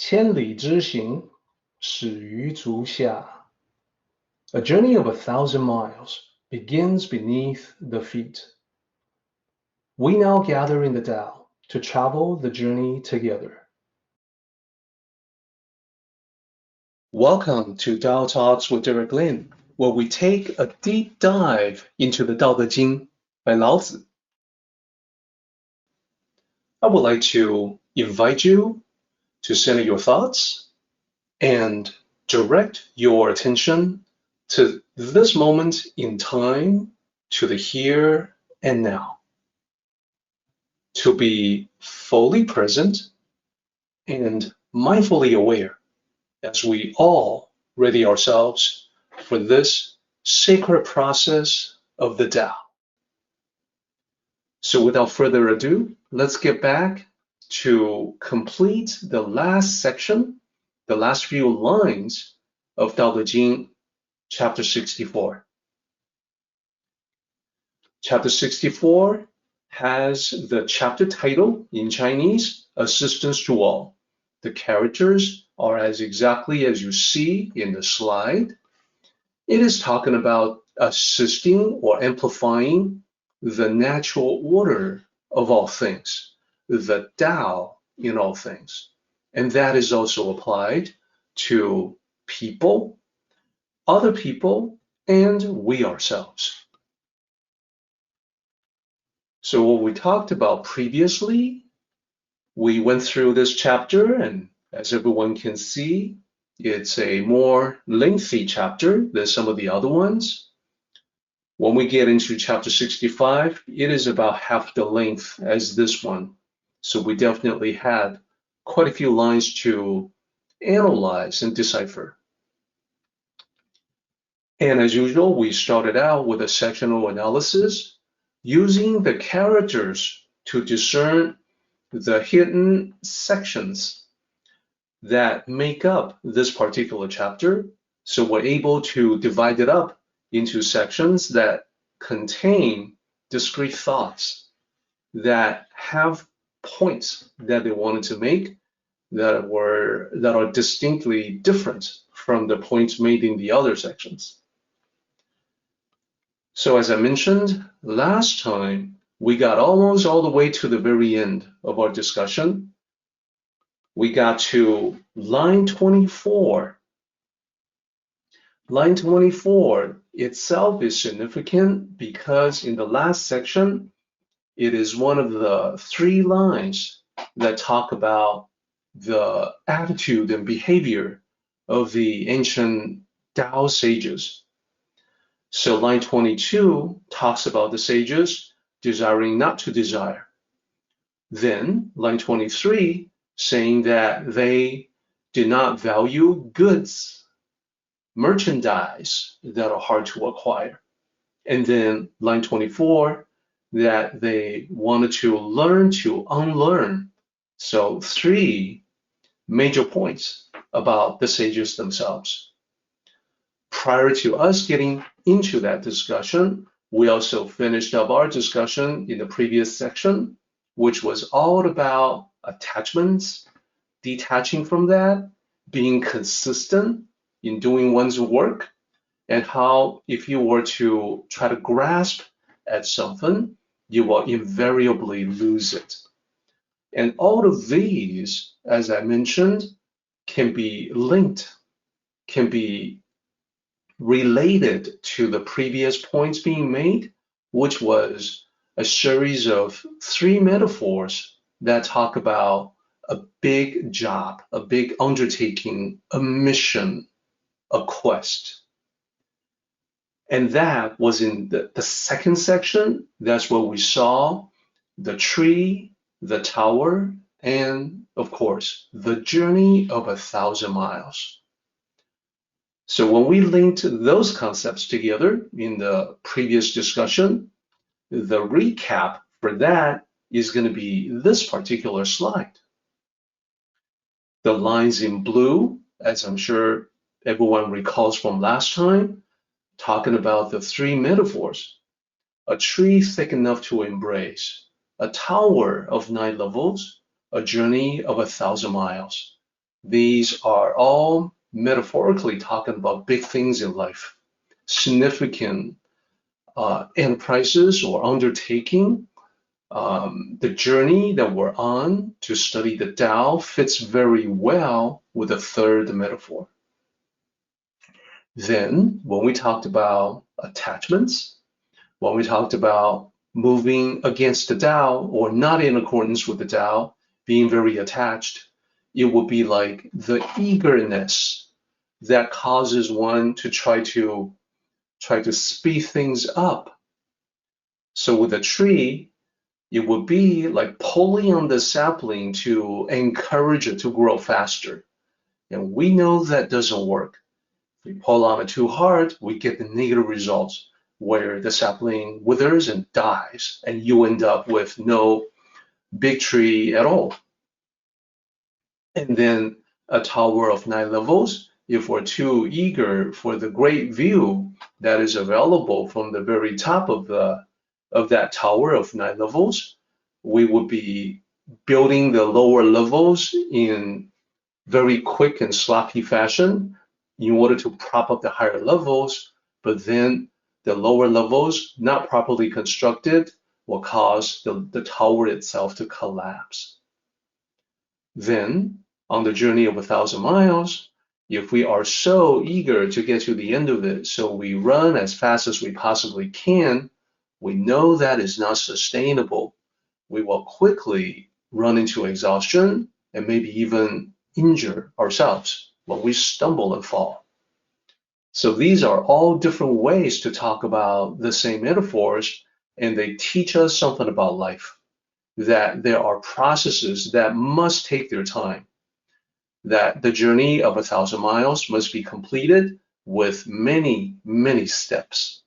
千里之行，始于足下. A journey of 1,000 miles begins beneath the feet. We now gather in the Tao to travel the journey together. Welcome to Tao Talks with Derek Lin, where we take a deep dive into the Tao Te Ching by Lao Tzu. I would like to invite you to center your thoughts and direct your attention to this moment in time, to the here and now, to be fully present and mindfully aware as we all ready ourselves for this sacred process of the Tao. So without further ado, let's get back to complete the last section, the last few lines of Tao Te Ching, chapter 64. Chapter 64 has the chapter title in Chinese, Assistance to All. The characters are as exactly as you see in the slide. It is talking about assisting or amplifying the natural order of all things, the Tao in all things. And that is also applied to people, other people, and we ourselves. So what we talked about previously, we went through this chapter, and as everyone can see, it's a more lengthy chapter than some of the other ones. When we get into chapter 65, it is about half the length as this one. So we definitely had quite a few lines to analyze and decipher. And as usual, we started out with a sectional analysis using the characters to discern the hidden sections that make up this particular chapter. So we're able to divide it up into sections that contain discrete thoughts, that have points that they wanted to make that are distinctly different from the points made in the other sections. So as I mentioned last time, we got almost all the way to the very end of our discussion. We got to line 24. Line 24 itself is significant because in the last section, it is one of the three lines that talk about the attitude and behavior of the ancient Tao sages. So line 22 talks about the sages desiring not to desire. Then line 23 saying that they did not value goods, merchandise that are hard to acquire. And then line 24 that they wanted to learn to unlearn. So three major points about the sages themselves. Prior to us getting into that discussion, we also finished up our discussion in the previous section, which was all about attachments, detaching from that, being consistent in doing one's work, and how if you were to try to grasp at something, you will invariably lose it. And all of these, as I mentioned, can be linked, can be related to the previous points being made, which was a series of three metaphors that talk about a big job, a big undertaking, a mission, a quest. And that was in the second section. That's where we saw the tree, the tower, and of course, the journey of 1,000 miles. So when we linked those concepts together in the previous discussion, the recap for that is going to be this particular slide. The lines in blue, as I'm sure everyone recalls from last time, talking about the three metaphors: a tree thick enough to embrace, a tower of 9 levels, a journey of 1,000 miles. These are all metaphorically talking about big things in life, significant enterprises or undertaking. The journey that we're on to study the Tao fits very well with the third metaphor. Then, when we talked about attachments, when we talked about moving against the Tao or not in accordance with the Tao, being very attached, it would be like the eagerness that causes one to try to speed things up. So with a tree, it would be like pulling on the sapling to encourage it to grow faster. And we know that doesn't work. If we pull on it too hard, we get the negative results where the sapling withers and dies, and you end up with no big tree at all. And then a tower of 9 levels, if we're too eager for the great view that is available from the very top of that tower of 9 levels, we would be building the lower levels in very quick and sloppy fashion in order to prop up the higher levels, but then the lower levels, not properly constructed, will cause the tower itself to collapse. Then, on the journey of 1,000 miles, if we are so eager to get to the end of it, so we run as fast as we possibly can, we know that is not sustainable. We will quickly run into exhaustion and maybe even injure ourselves when we stumble and fall. So these are all different ways to talk about the same metaphors, and they teach us something about life, that there are processes that must take their time, that the journey of 1,000 miles must be completed with many, many steps.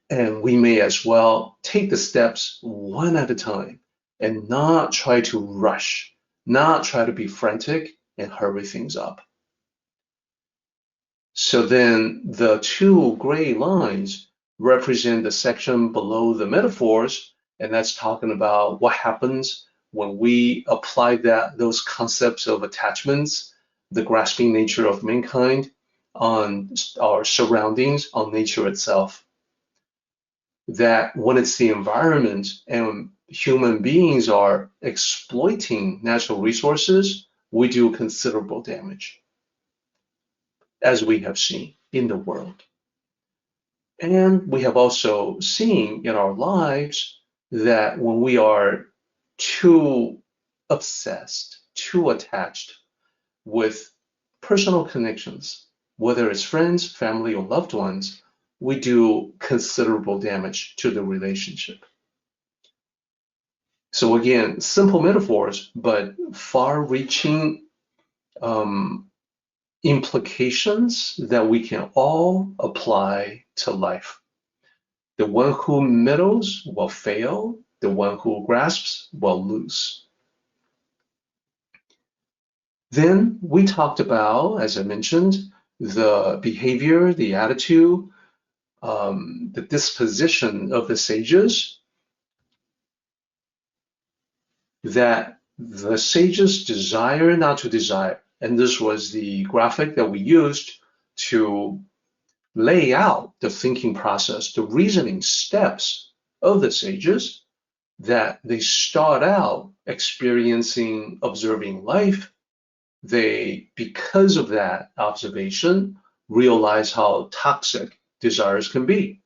And we may as well take the steps one at a time and not try to rush, not try to be frantic and hurry things up. So then the two gray lines represent the section below the metaphors, and that's talking about what happens when we apply those concepts of attachments, the grasping nature of mankind, on our surroundings, on nature itself. That when it's the environment and human beings are exploiting natural resources, we do considerable damage, as we have seen in the world. And we have also seen in our lives that when we are too obsessed, too attached with personal connections, whether it's friends, family, or loved ones, we do considerable damage to the relationship. So again, simple metaphors, but far-reaching implications that we can all apply to life. The one who meddles will fail. The one who grasps will lose. Then we talked about, as I mentioned, the behavior, the attitude, the disposition of the sages, that the sages desire not to desire. And this was the graphic that we used to lay out the thinking process, the reasoning steps of the sages, that they start out experiencing, observing life. They, because of that observation, realize how toxic desires can be.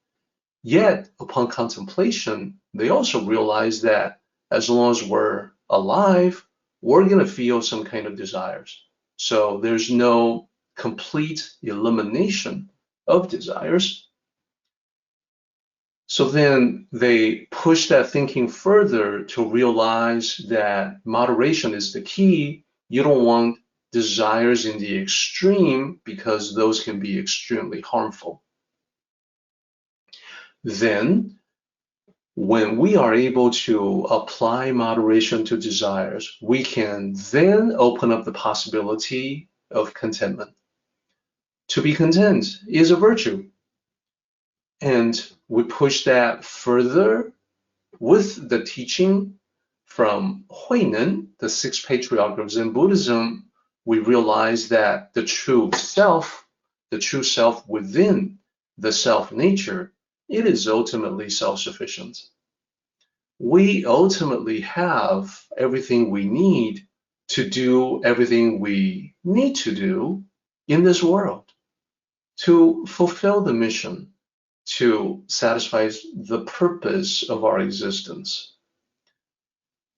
Yet, upon contemplation, they also realize that as long as we're alive, we're going to feel some kind of desires. So there's no complete elimination of desires. So then they push that thinking further to realize that moderation is the key. You don't want desires in the extreme because those can be extremely harmful. Then, when we are able to apply moderation to desires, we can then open up the possibility of contentment. To be content is a virtue. And we push that further with the teaching From Huinen, the sixth patriarch of Zen Buddhism, we realize that the true self within the self nature, it is ultimately self-sufficient. We ultimately have everything we need to do everything we need to do in this world, to fulfill the mission, to satisfy the purpose of our existence.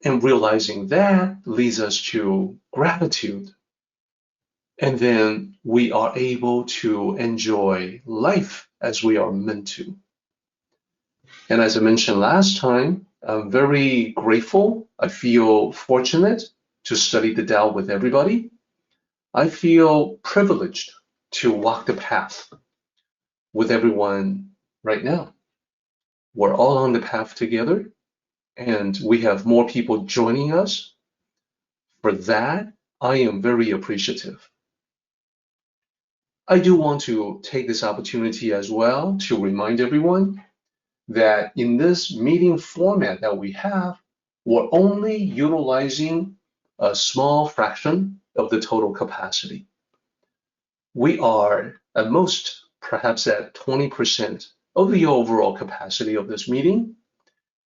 And realizing that leads us to gratitude. And then we are able to enjoy life as we are meant to. And as I mentioned last time, I'm very grateful. I feel fortunate to study the Tao with everybody. I feel privileged to walk the path with everyone right now. We're all on the path together, and we have more people joining us. For that, I am very appreciative. I do want to take this opportunity as well to remind everyone that in this meeting format that we have, we're only utilizing a small fraction of the total capacity. We are at most perhaps at 20% of the overall capacity of this meeting,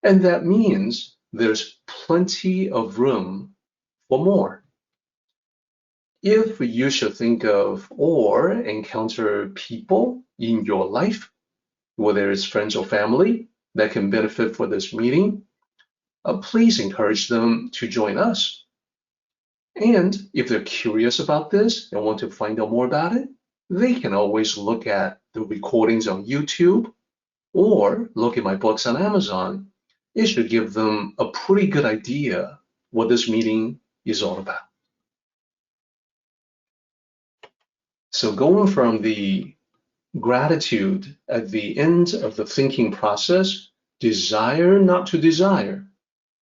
and that means there's plenty of room for more. If you should think of or encounter people in your life, whether it's friends or family, that can benefit for this meeting, please encourage them to join us. And if they're curious about this and want to find out more about it, they can always look at the recordings on YouTube or look at my books on Amazon. It should give them a pretty good idea what this meeting is all about. So going from the gratitude at the end of the thinking process, desire not to desire,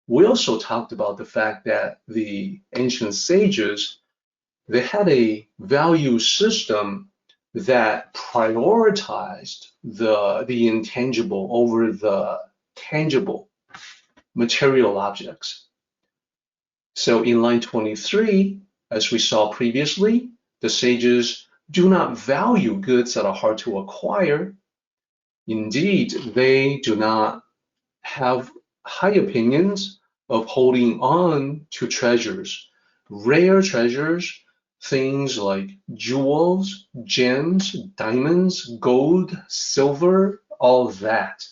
we also talked about the fact that the ancient sages, they had a value system that prioritized the intangible over the tangible material objects. So in line 23, as we saw previously, the sages do not value goods that are hard to acquire. Indeed, they do not have high opinions of holding on to treasures, rare treasures, things like jewels, gems, diamonds, gold, silver, all of that.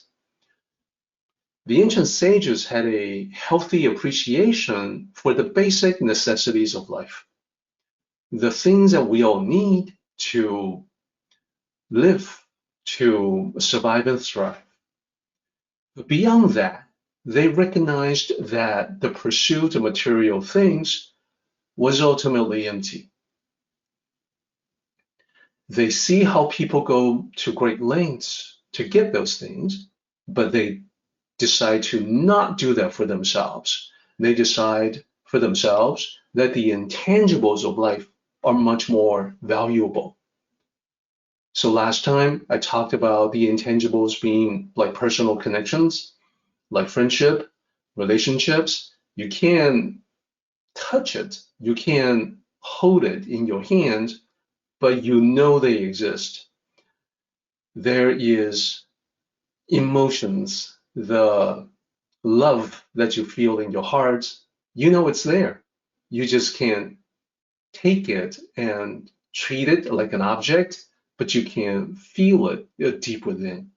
The ancient sages had a healthy appreciation for the basic necessities of life, the things that we all need to live, to survive and thrive. But beyond that, they recognized that the pursuit of material things was ultimately empty. They see how people go to great lengths to get those things, but they decide to not do that for themselves. They decide for themselves that the intangibles of life are much more valuable. So last time I talked about the intangibles being like personal connections, like friendship, relationships. You can touch it, you can hold it in your hand, but you know they exist. There is emotions, the love that you feel in your heart, you know it's there. You just can't take it and treat it like an object, but you can feel it deep within.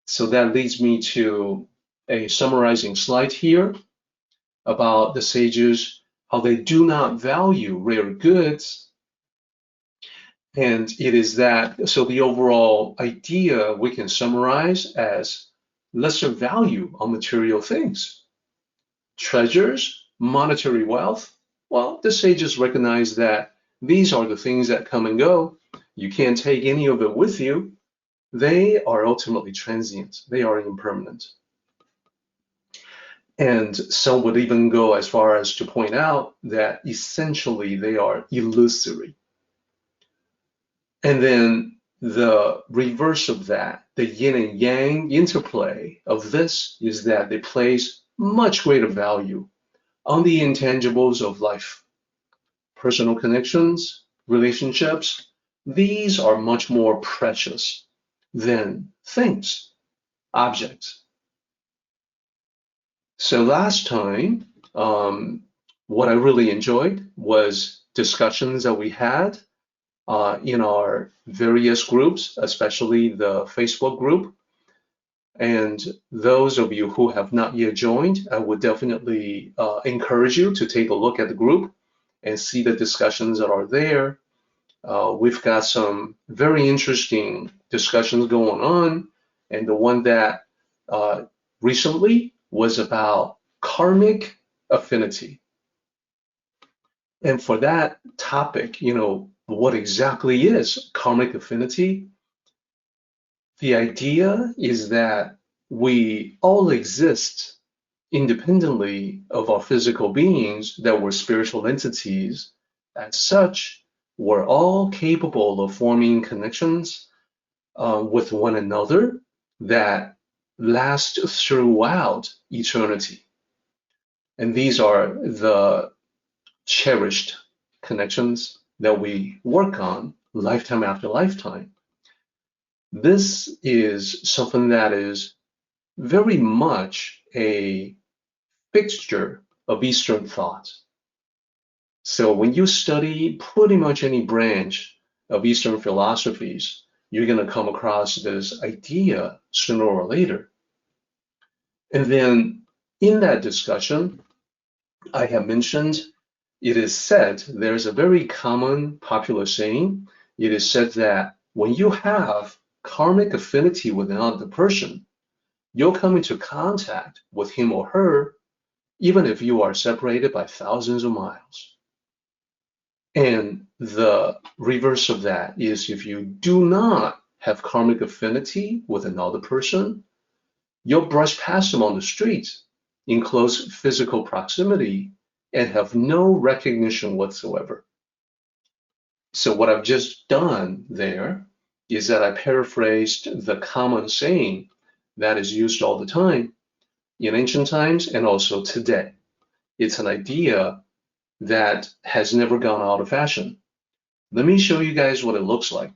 So that leads me to a summarizing slide here about the sages, how they do not value rare goods. And it is that, so the overall idea we can summarize as lesser value on material things. Treasures, monetary wealth, well, the sages recognize that these are the things that come and go. You can't take any of it with you. They are ultimately transient. They are impermanent. And some would even go as far as to point out that essentially they are illusory. And then the reverse of that, the yin and yang interplay of this, is that they place much greater value on the intangibles of life, personal connections, relationships. These are much more precious than things, objects. So last time, what I really enjoyed was discussions that we had in our various groups, especially the Facebook group. And those of you who have not yet joined, I would definitely encourage you to take a look at the group and see the discussions that are there. We've got some very interesting discussions going on, and the one that recently was about karmic affinity. And for that topic, what exactly is karmic affinity? The idea is that we all exist independently of our physical beings, that we're spiritual entities. As such, we're all capable of forming connections with one another that last throughout eternity. And these are the cherished connections that we work on lifetime after lifetime. This is something that is very much a fixture of Eastern thought. So when you study pretty much any branch of Eastern philosophies, you're going to come across this idea sooner or later. And then in that discussion, I have mentioned, it is said, there's a very common popular saying. It is said that when you have karmic affinity with another person, you'll come into contact with him or her, even if you are separated by thousands of miles. And the reverse of that is if you do not have karmic affinity with another person, you'll brush past them on the street in close physical proximity and have no recognition whatsoever. So what I've just done there is that I paraphrased the common saying that is used all the time in ancient times and also today. It's an idea that has never gone out of fashion. Let me show you guys what it looks like.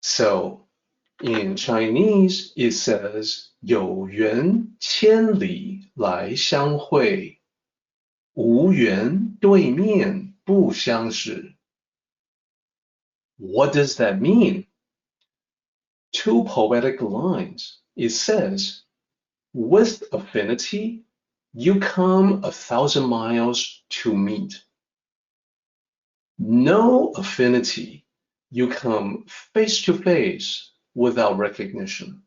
So in Chinese, it says 有缘千里来相会，无缘对面不相识. What does that mean? Two poetic lines. It says, with affinity, you come 1,000 miles to meet. No affinity, you come face to face without recognition.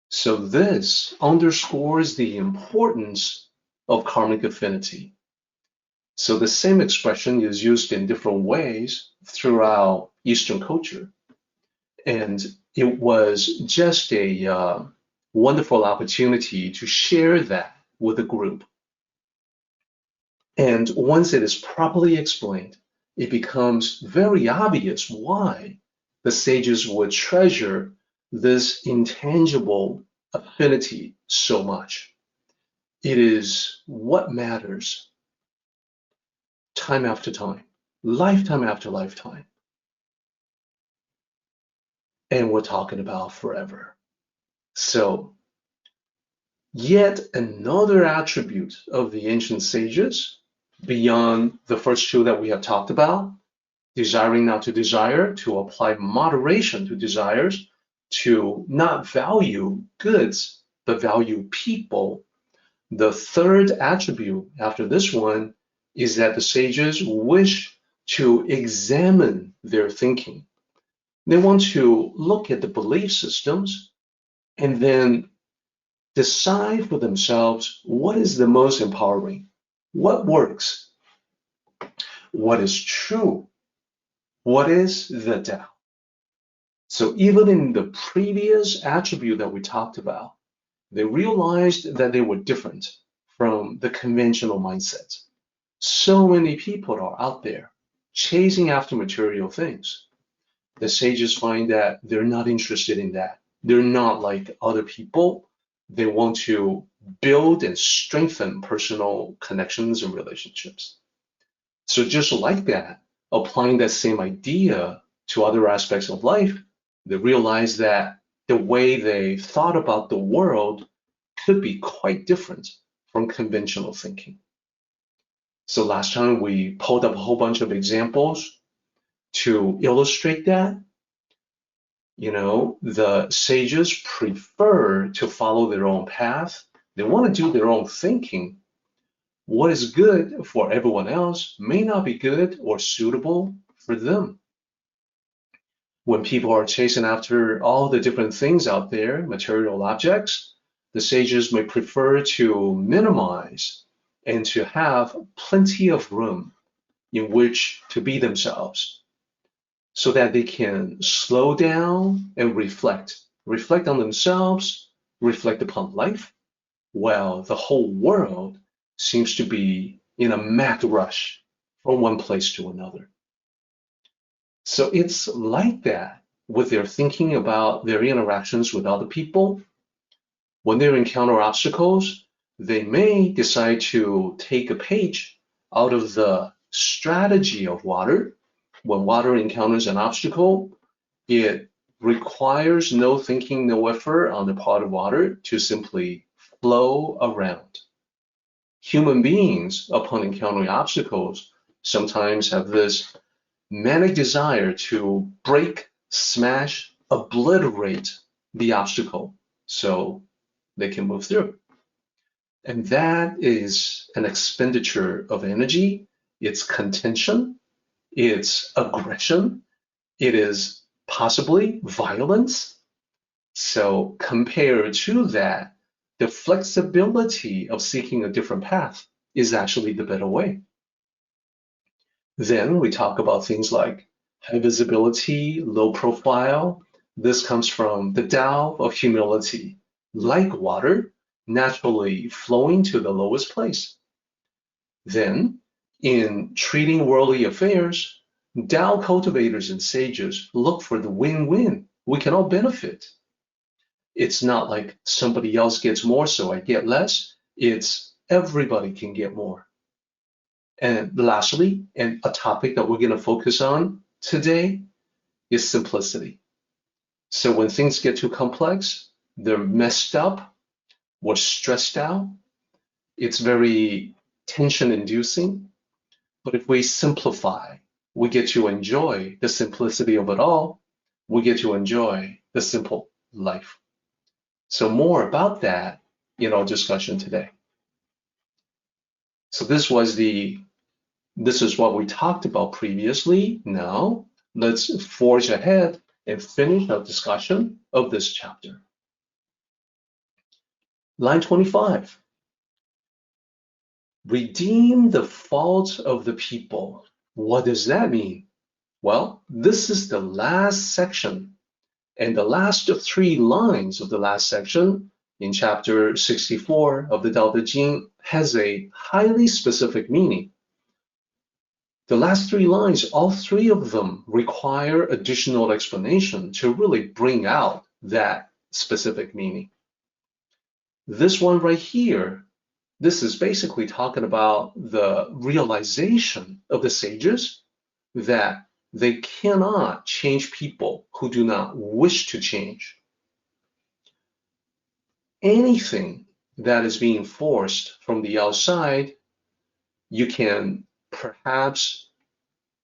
So this underscores the importance of karmic affinity. So the same expression is used in different ways throughout Eastern culture. And it was just a wonderful opportunity to share that with the group. And once it is properly explained, it becomes very obvious why the sages would treasure this intangible affinity so much. It is what matters time after time, lifetime after lifetime. And we're talking about forever. So, yet another attribute of the ancient sages, beyond the first two that we have talked about, desiring not to desire, to apply moderation to desires, to not value goods, but value people. The third attribute after this one is that the sages wish to examine their thinking. They want to look at the belief systems and then decide for themselves what is the most empowering, what works, what is true, what is the Tao. So even in the previous attribute that we talked about, they realized that they were different from the conventional mindset. So many people are out there chasing after material things. The sages find that they're not interested in that. They're not like other people They want to build and strengthen personal connections and relationships. So just like that, applying that same idea to other aspects of life, they realize that the way they thought about the world could be quite different from conventional thinking. So last time we pulled up a whole bunch of examples to illustrate that. The sages prefer to follow their own path. They want to do their own thinking. What is good for everyone else may not be good or suitable for them. When people are chasing after all the different things out there, material objects, the sages may prefer to minimize and to have plenty of room in which to be themselves, so that they can slow down and reflect on themselves, reflect upon life, while the whole world seems to be in a mad rush from one place to another. So it's like that with their thinking about their interactions with other people. When they encounter obstacles, they may decide to take a page out of the strategy of water. When water encounters an obstacle, it requires no thinking, no effort on the part of water to simply flow around. Human beings, upon encountering obstacles, sometimes have this manic desire to break, smash, obliterate the obstacle so they can move through. And that is an expenditure of energy, it's contention, it's aggression, it is possibly violence. So compared to that, the flexibility of seeking a different path is actually the better way. Then we talk about things like high visibility, low profile. This comes from the Tao of humility, like water, naturally flowing to the lowest place. Then, in treating worldly affairs, Tao cultivators and sages look for the win-win. We can all benefit. It's not like somebody else gets more, so I get less. It's everybody can get more. And lastly, and a topic that we're going to focus on today is simplicity. So when things get too complex, they're messed up, we're stressed out, it's very tension-inducing. But if we simplify, we get to enjoy the simplicity of it all. We get to enjoy the simple life. So more about that in our discussion today. So this is what we talked about previously. Now let's forge ahead and finish our discussion of this chapter. Line 25. Redeem the fault of the people. What does that mean? Well, this is the last section, and the last 3 lines of the last section in chapter 64 of the Tao Te Ching has a highly specific meaning. The last 3 lines, all 3 of them require additional explanation to really bring out that specific meaning. This one right here, this is basically talking about the realization of the sages that they cannot change people who do not wish to change. Anything that is being forced from the outside, you can perhaps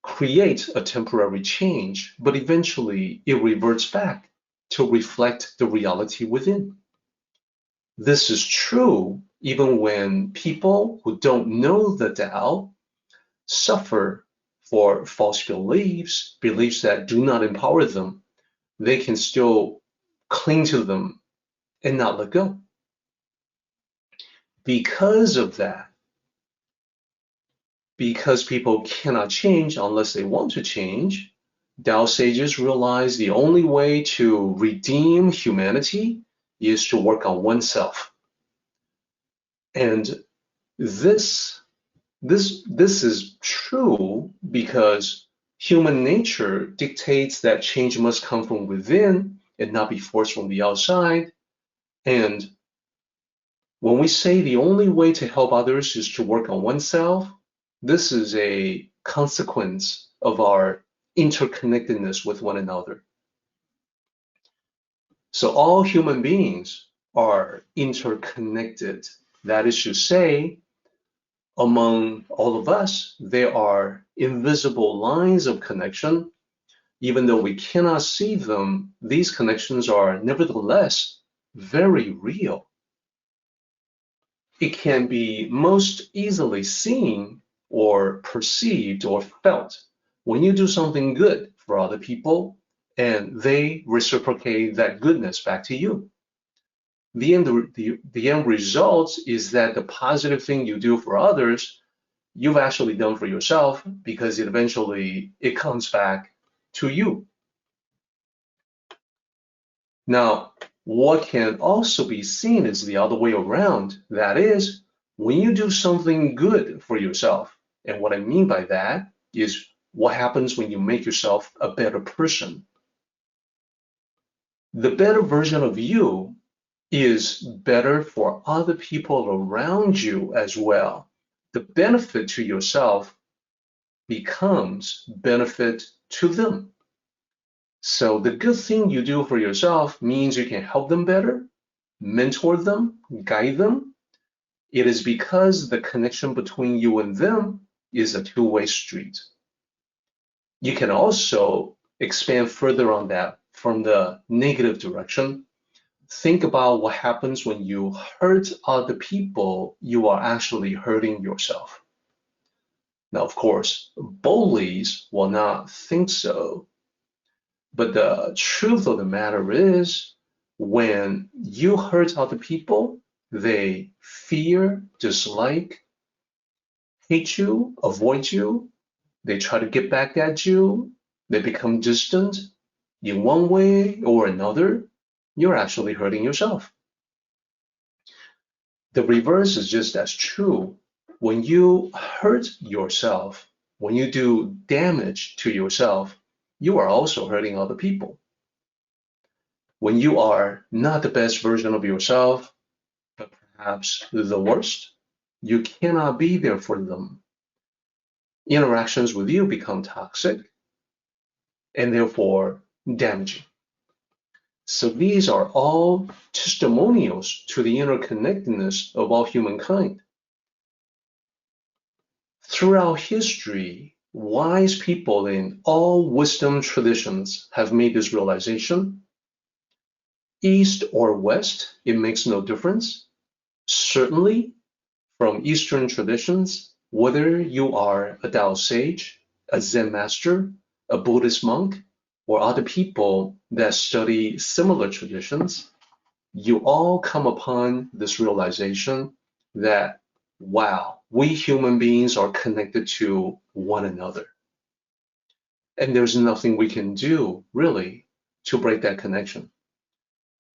create a temporary change, but eventually it reverts back to reflect the reality within. This is true even when people who don't know the Tao suffer for false beliefs that do not empower them. They can still cling to them and not let go. Because of that, because people cannot change unless they want to change, Tao sages realize the only way to redeem humanity is to work on oneself. And this is true because human nature dictates that change must come from within and not be forced from the outside. And When we say the only way to help others is to work on oneself, this is a consequence of our interconnectedness with one another. So all human beings are interconnected. That is to say, among all of us, there are invisible lines of connection. Even though we cannot see them, these connections are nevertheless very real. It can be most easily seen or perceived or felt when you do something good for other people and they reciprocate that goodness back to you. The end result is that the positive thing you do for others, you've actually done for yourself because it comes back to you. Now, what can also be seen is the other way around. That is, when you do something good for yourself, and what I mean by that is what happens when you make yourself a better person. The better version of you is better for other people around you as well. The benefit to yourself becomes benefit to them. So the good thing you do for yourself means you can help them better, mentor them, guide them. It is because the connection between you and them is a two-way street. You can also expand further on that from the negative direction. Think about what happens when you hurt other people, you are actually hurting yourself. Now, of course, bullies will not think so. But the truth of the matter is, when you hurt other people, they fear, dislike, hate you, avoid you, they try to get back at you, they become distant. In one way or another, you're actually hurting yourself. The reverse is just as true. When you hurt yourself, when you do damage to yourself, you are also hurting other people. When you are not the best version of yourself, but perhaps the worst, you cannot be there for them. Interactions with you become toxic and therefore damaging. So these are all testimonials to the interconnectedness of all humankind. Throughout history, wise people in all wisdom traditions have made this realization. East or West, it makes no difference. Certainly, from Eastern traditions, whether you are a Tao sage, a Zen master, a Buddhist monk, or other people that study similar traditions, you all come upon this realization that, wow, we human beings are connected to one another. And there's nothing we can do, really, to break that connection.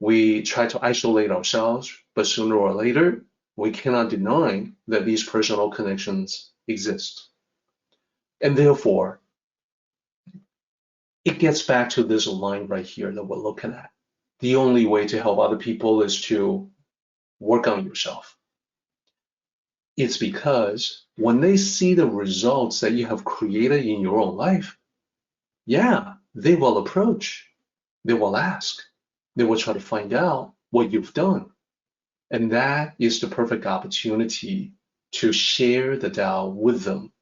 We try to isolate ourselves, but sooner or later, we cannot deny that these personal connections exist. And therefore, it gets back to this line right here that we're looking at. The only way to help other people is to work on yourself. It's because when they see the results that you have created in your own life, yeah, they will approach, they will ask, they will try to find out what you've done. And that is the perfect opportunity to share the Tao with them.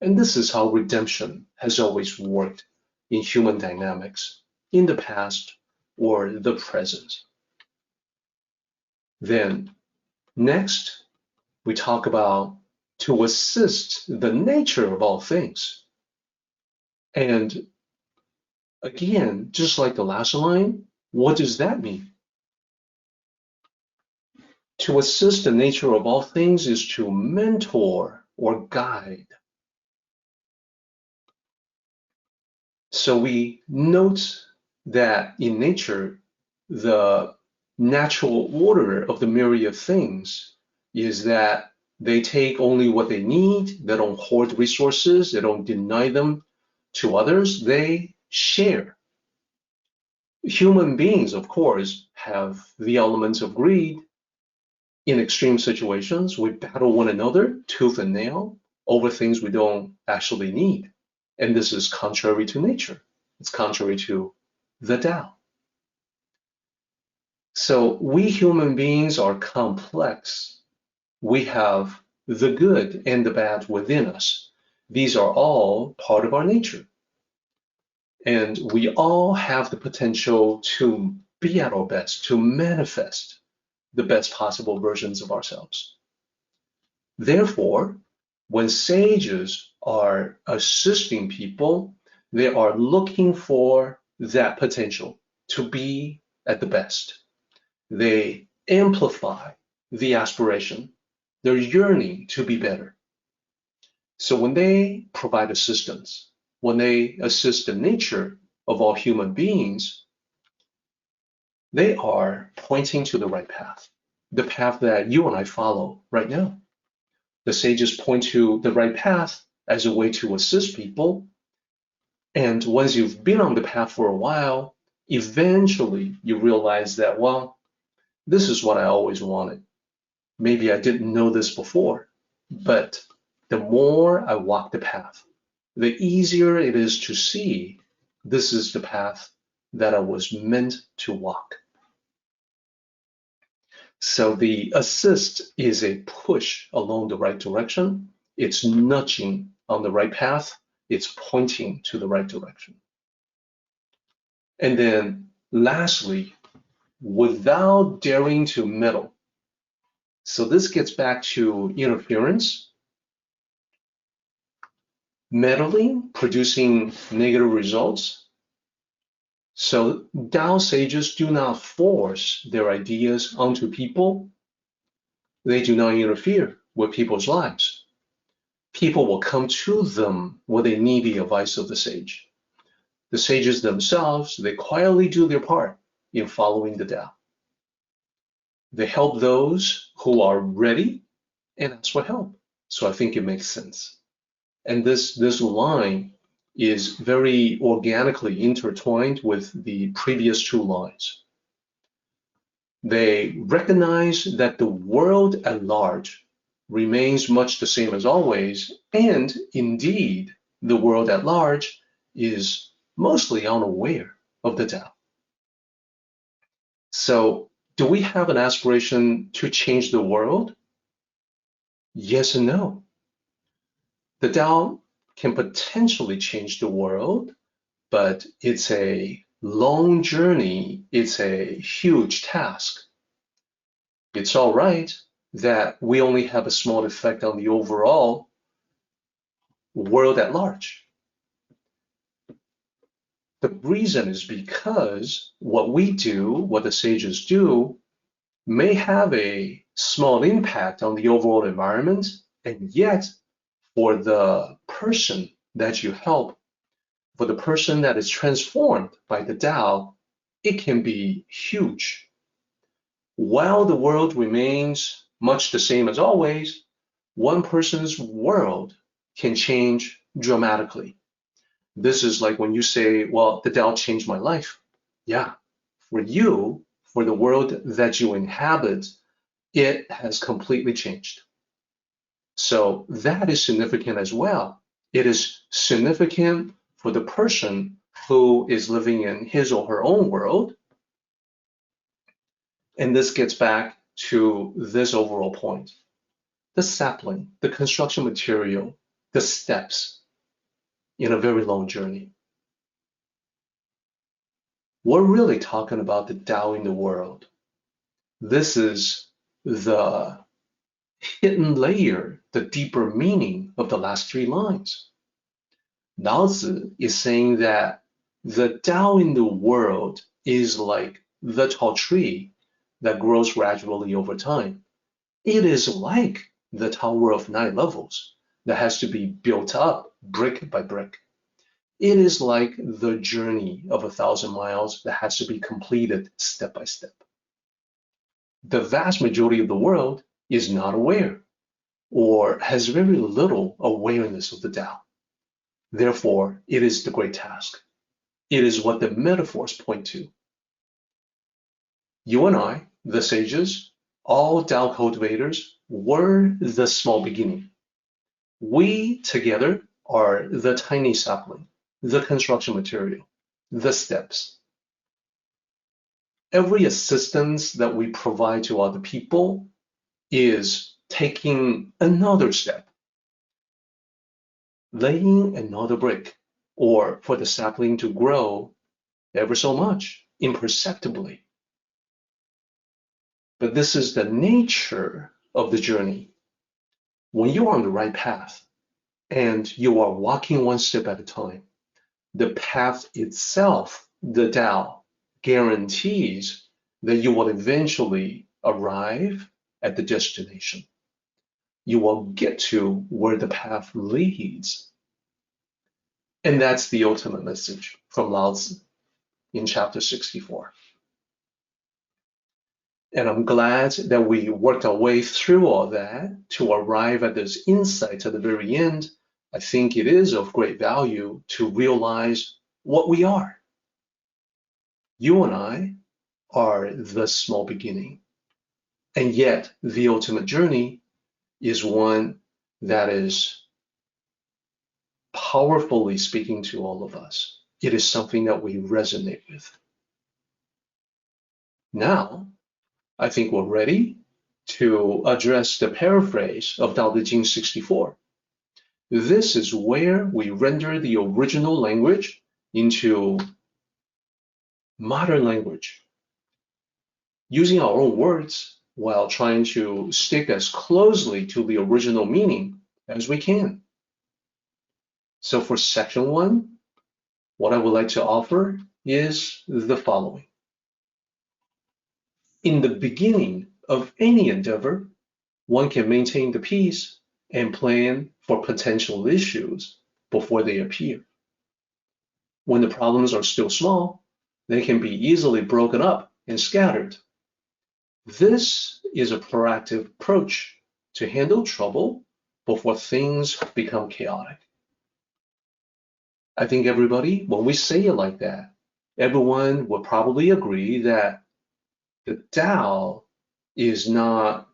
And this is how redemption has always worked in human dynamics in the past or the present. Then next, we talk about to assist the nature of all things. And again, just like the last line, what does that mean? To assist the nature of all things is to mentor or guide. So we note that in nature, the natural order of the myriad things is that they take only what they need, they don't hoard resources, they don't deny them to others, they share. Human beings, of course, have the elements of greed, In extreme situations, we battle one another tooth and nail over things we don't actually need. And this is contrary to nature. It's contrary to the Tao. So we human beings are complex. We have the good and the bad within us. These are all part of our nature. And we all have the potential to be at our best, to manifest the best possible versions of ourselves. Therefore, when sages are assisting people, they are looking for that potential to be at the best. They amplify the aspiration, their yearning to be better. So when they provide assistance, when they assist the nature of all human beings, they are pointing to the right path, the path that you and I follow right now. The sages point to the right path as a way to assist people. And once you've been on the path for a while, eventually you realize that, well, this is what I always wanted. Maybe I didn't know this before, but the more I walk the path, the easier it is to see this is the path that I was meant to walk. So the assist is a push along the right direction. It's nudging on the right path. It's pointing to the right direction. And then lastly, without daring to meddle. So this gets back to interference, meddling, producing negative results. So Tao sages do not force their ideas onto people. They do not interfere with people's lives. People will come to them when they need the advice of the sage. The sages themselves, they quietly do their part in following the Tao. They help those who are ready and ask for help. So I think it makes sense. And this line is very organically intertwined with the previous two lines. They recognize that the world at large remains much the same as always, and indeed, the world at large is mostly unaware of the Tao. So, do we have an aspiration to change the world? Yes and no. The Tao can potentially change the world, but it's a long journey, it's a huge task. It's all right that we only have a small effect on the overall world at large. The reason is because what we do, what the sages do, may have a small impact on the overall environment, and yet for the person that you help, for the person that is transformed by the Tao, it can be huge. While the world remains much the same as always, one person's world can change dramatically. This is like when you say, well, the Tao changed my life. Yeah, for you, for the world that you inhabit, it has completely changed. So that is significant as well. It is significant for the person who is living in his or her own world. And this gets back to this overall point. The sapling, the construction material, the steps in a very long journey. We're really talking about the Tao in the world. This is the hidden layer, the deeper meaning of the last three lines. Lao Tzu is saying that the Tao in the world is like the tall tree that grows gradually over time. It is like the Tower of 9 levels that has to be built up brick by brick. It is like the journey of 1,000 miles that has to be completed step by step. The vast majority of the world is not aware or has very little awareness of the Tao. Therefore, it is the great task. It is what the metaphors point to. You and I, the sages, All Tao cultivators were the small beginning. We together are the tiny sapling, the construction material, the steps. Every assistance that we provide to other people is taking another step, laying another brick, or for the sapling to grow ever so much, imperceptibly. But this is the nature of the journey. When you are on the right path and you are walking one step at a time, the path itself, the Tao, guarantees that you will eventually arrive at the destination. You will get to where the path leads. And that's the ultimate message from Lao Tzu in chapter 64. And I'm glad that we worked our way through all that to arrive at this insight at the very end. I think it is of great value to realize what we are. You and I are the small beginning. And yet, the ultimate journey is one that is powerfully speaking to all of us. It is something that we resonate with. Now, I think we're ready to address the paraphrase of Tao Te Ching 64. This is where we render the original language into modern language, using our own words while trying to stick as closely to the original meaning as we can. So for section 1, what I would like to offer is the following. In the beginning of any endeavor, one can maintain the peace and plan for potential issues before they appear. When the problems are still small, they can be easily broken up and scattered. This is a proactive approach to handle trouble before things become chaotic. I think everybody, when we say it like that, everyone would probably agree that the Tao is not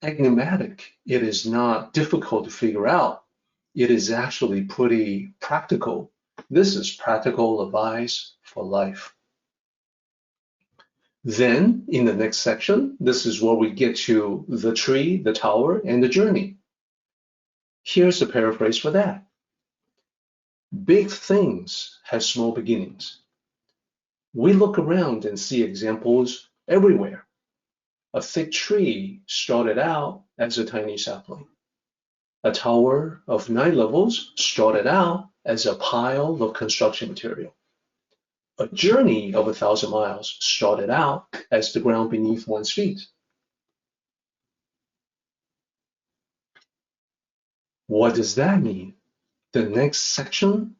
enigmatic. It is not difficult to figure out. It is actually pretty practical. This is practical advice for life. Then, in the next section, this is where we get to the tree, the tower, and the journey. Here's the paraphrase for that. Big things have small beginnings. We look around and see examples everywhere. A thick tree started out as a tiny sapling. A tower of 9 levels started out as a pile of construction material. A journey of 1,000 miles started out as the ground beneath one's feet. What does that mean? The next section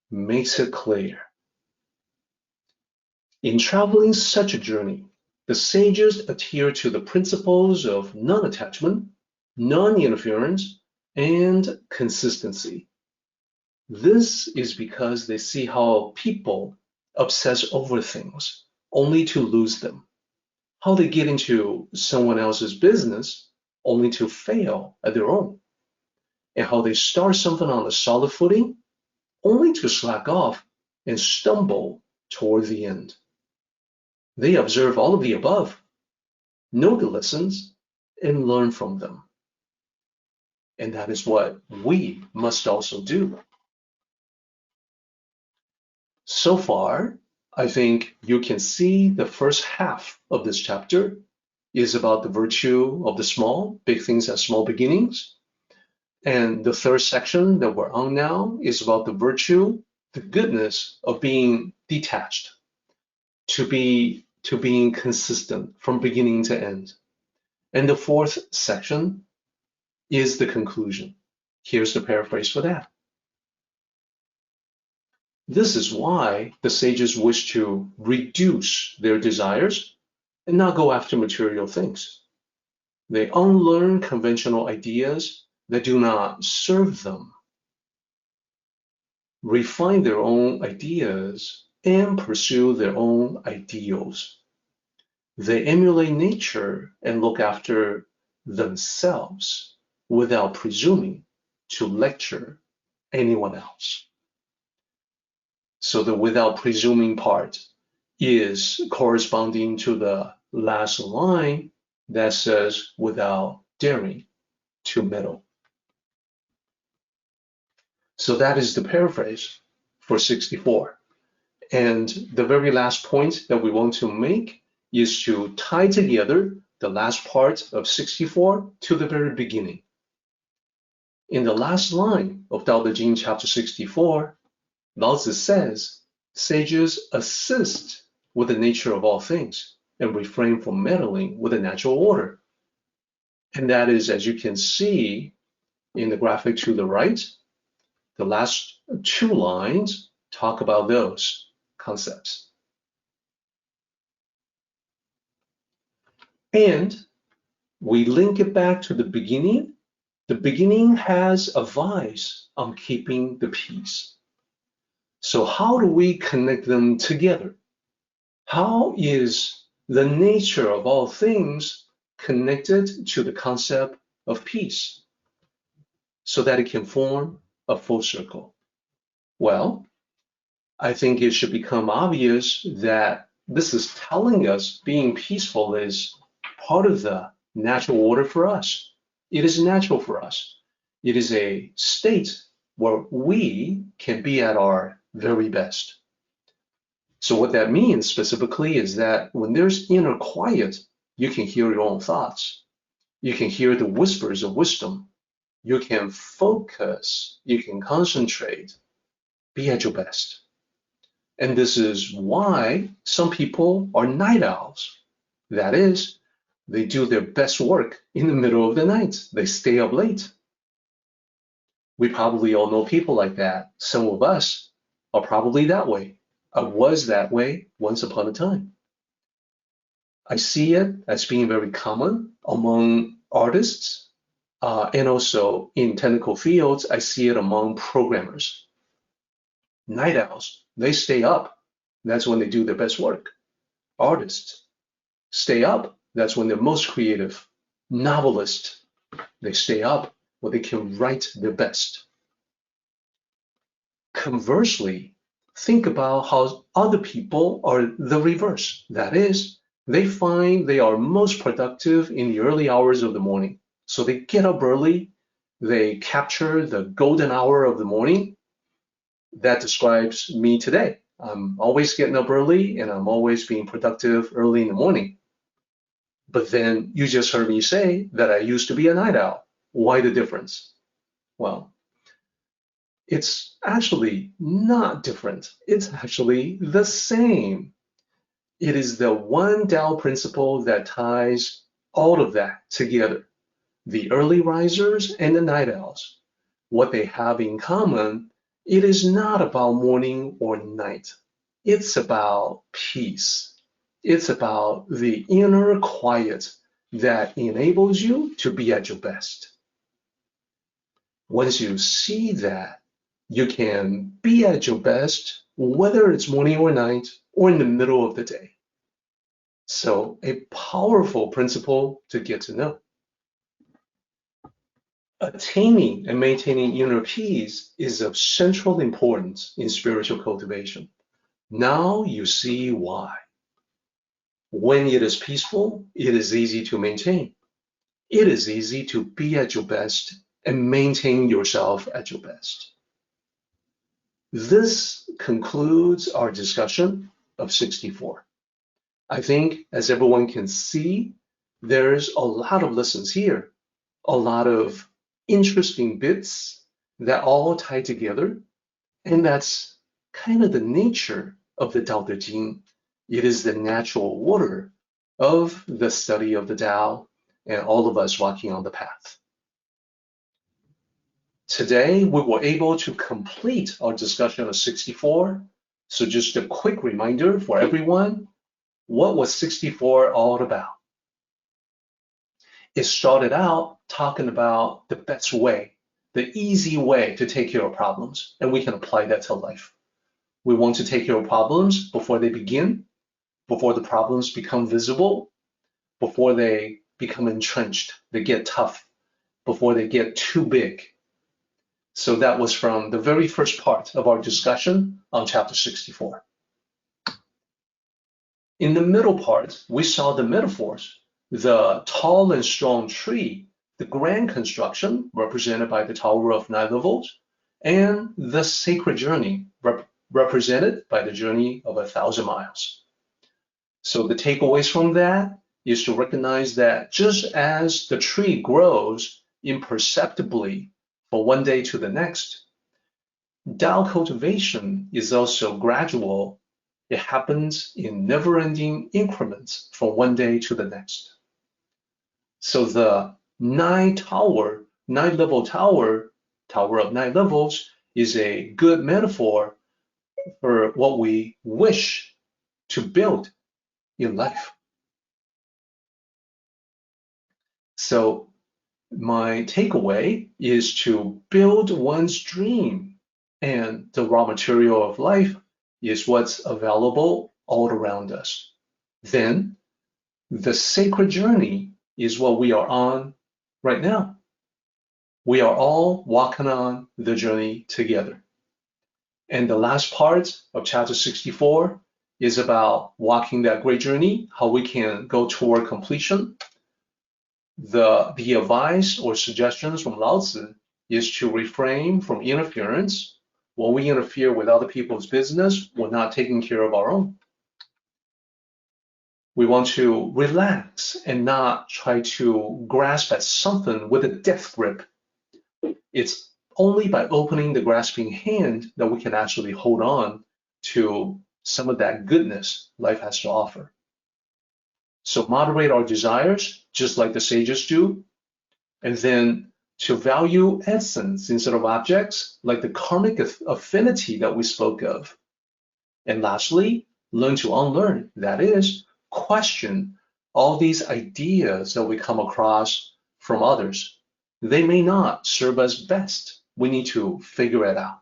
makes it clear. In traveling such a journey, the sages adhere to the principles of non-attachment, non-interference, and consistency. This is because they see how people obsess over things only to lose them, how they get into someone else's business only to fail at their own, and how they start something on a solid footing only to slack off and stumble toward the end. They observe all of the above, know the lessons, and learn from them. And that is what we must also do. So far, I think you can see the first half of this chapter is about the virtue of the small, big things as small beginnings. And the third section that we're on now is about the virtue, the goodness of being detached, to being consistent from beginning to end. And the fourth section is the conclusion. Here's the paraphrase for that. This is why the sages wish to reduce their desires and not go after material things. They unlearn conventional ideas that do not serve them, refine their own ideas, and pursue their own ideals. They emulate nature and look after themselves without presuming to lecture anyone else. So the without presuming part is corresponding to the last line that says without daring to meddle. So that is the paraphrase for 64. And the very last point that we want to make is to tie together the last part of 64 to the very beginning. In the last line of Tao Te Ching chapter 64, Lao Tzu says, sages assist with the nature of all things and refrain from meddling with the natural order. And that is, as you can see in the graphic to the right, the last two lines talk about those concepts. And we link it back to the beginning. The beginning has advice on keeping the peace. So how do we connect them together? How is the nature of all things connected to the concept of peace so that it can form a full circle? Well, I think it should become obvious that this is telling us being peaceful is part of the natural order for us. It is natural for us. It is a state where we can be at our very best. So what that means specifically is that when there's inner quiet, you can hear your own thoughts. You can hear the whispers of wisdom. You can focus. You can concentrate. Be at your best. And this is why some people are night owls. That is, they do their best work in the middle of the night. They stay up late. We probably all know people like that. Some of us are probably that way. I was that way once upon a time. I see it as being very common among artists, and also in technical fields, I see it among programmers. Night owls, they stay up. That's when they do their best work. Artists stay up. That's when they're most creative. Novelists, they stay up when they can write their best. Conversely, think about how other people are the reverse. That is, they find they are most productive in the early hours of the morning. So they get up early, they capture the golden hour of the morning. That describes me today. I'm always getting up early and I'm always being productive early in the morning. But then you just heard me say that I used to be a night owl. Why the difference? Well, it's actually not different. It's actually the same. It is the one Tao principle that ties all of that together. The early risers and the night owls, what they have in common, it is not about morning or night. It's about peace. It's about the inner quiet that enables you to be at your best. Once you see that, you can be at your best, whether it's morning or night, or in the middle of the day. So a powerful principle to get to know. Attaining and maintaining inner peace is of central importance in spiritual cultivation. Now you see why. When it is peaceful, it is easy to maintain. It is easy to be at your best and maintain yourself at your best. This concludes our discussion of 64. I think, as everyone can see, there's a lot of lessons here, a lot of interesting bits that all tie together, and that's kind of the nature of the Tao Te Ching. It is the natural order of the study of the Tao and all of us walking on the path. Today, we were able to complete our discussion of 64. So just a quick reminder for everyone, what was 64 all about? It started out talking about the best way, the easy way to take care of problems, and we can apply that to life. We want to take care of problems before they begin, before the problems become visible, before they become entrenched, they get tough, before they get too big. So that was from the very first part of our discussion on chapter 64. In the middle part, we saw the metaphors, the tall and strong tree, the grand construction represented by the Tower of Nine Levels, and the sacred journey represented by the journey of 1,000 miles. So the takeaways from that is to recognize that just as the tree grows imperceptibly from one day to the next, Tao cultivation is also gradual. It happens in never-ending increments from one day to the next. So the nine-level tower, Tower of Nine Levels, is a good metaphor for what we wish to build in life. So my takeaway is to build one's dream, and the raw material of life is what's available all around us. Then the sacred journey is what we are on right now. We are all walking on the journey together. And the last part of chapter 64 is about walking that great journey, how we can go toward completion. The advice or suggestions from Lao Tzu is to refrain from interference. When we interfere with other people's business, we're not taking care of our own. We want to relax and not try to grasp at something with a death grip. It's only by opening the grasping hand that we can actually hold on to some of that goodness life has to offer. So moderate our desires, just like the sages do, and then to value essence instead of objects, like the karmic affinity that we spoke of. And lastly, learn to unlearn, that is, question all these ideas that we come across from others. They may not serve us best. We need to figure it out.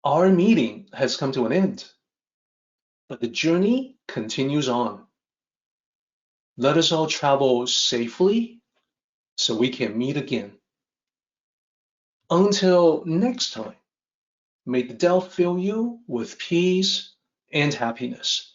Our meeting has come to an end, but the journey continues on. Let us all travel safely so we can meet again. Until next time, may the Tao fill you with peace and happiness.